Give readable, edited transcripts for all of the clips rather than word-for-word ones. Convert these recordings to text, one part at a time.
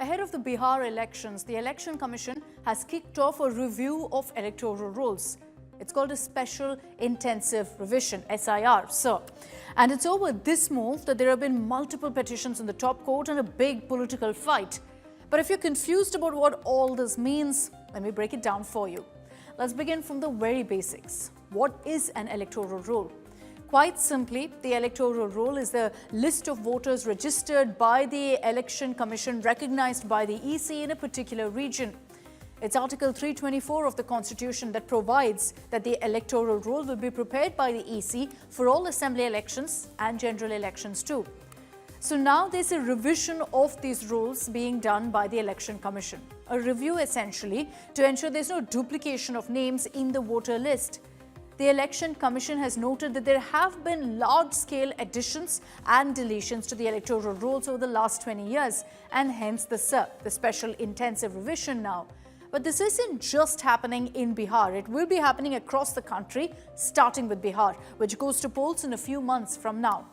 Ahead of the Bihar elections, the Election Commission has kicked off a review of electoral rolls. It's called a Special Intensive Revision, SIR, sir. And it's over this move that there have been multiple petitions in the top court and a big political fight. But if you're confused about what all this means, let me break it down for you. Let's begin from the very basics. What is an electoral roll? Quite simply, the electoral roll is the list of voters registered by the Election Commission recognized by the EC in a particular region. It's Article 324 of the Constitution that provides that the electoral roll will be prepared by the EC for all assembly elections and general elections too. So now there's a revision of these rolls being done by the Election Commission. A review essentially to ensure there's no duplication of names in the voter list. The Election Commission has noted that there have been large-scale additions and deletions to the electoral rolls over the last 20 years, and hence the Special Intensive Revision now. But this isn't just happening in Bihar. It will be happening across the country, starting with Bihar, which goes to polls in a few months from now.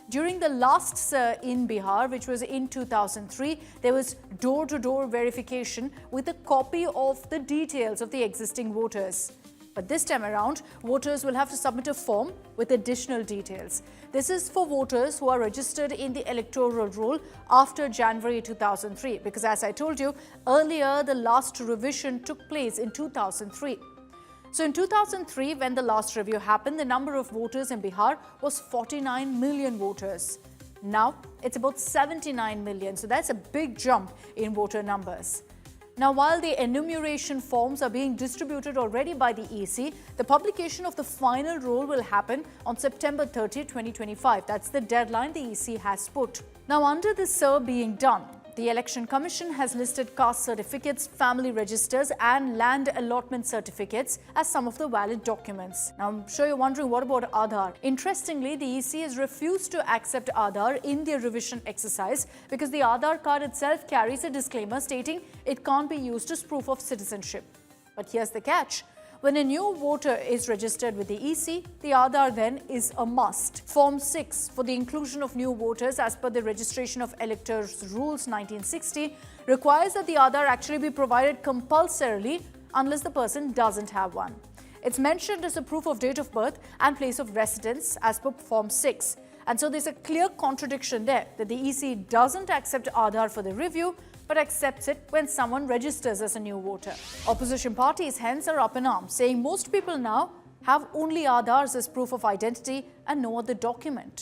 During the last SIR in Bihar, which was in 2003, there was door-to-door verification with a copy of the details of the existing voters. But this time around, voters will have to submit a form with additional details. This is for voters who are registered in the electoral roll after January 2003, because as I told you earlier, the last revision took place in 2003. So in 2003, when the last review happened, the number of voters in Bihar was 49 million voters. Now it's about 79 million, so that's a big jump in voter numbers. Now, while the enumeration forms are being distributed already by the EC, the publication of the final roll will happen on September 30, 2025. That's the deadline the EC has put. Now, under the SIR being done, the Election Commission has listed caste certificates, family registers and land allotment certificates as some of the valid documents. Now, I'm sure you're wondering, what about Aadhaar? Interestingly, the EC has refused to accept Aadhaar in their revision exercise because the Aadhaar card itself carries a disclaimer stating it can't be used as proof of citizenship. But here's the catch. When a new voter is registered with the EC, the Aadhaar then is a must. Form 6 for the inclusion of new voters as per the Registration of Electors Rules 1960 requires that the Aadhaar actually be provided compulsorily unless the person doesn't have one. It's mentioned as a proof of date of birth and place of residence as per Form 6. And so there's a clear contradiction there that the EC doesn't accept Aadhaar for the review but accepts it when someone registers as a new voter. Opposition parties hence are up in arms, saying most people now have only Aadhaars as proof of identity and no other document.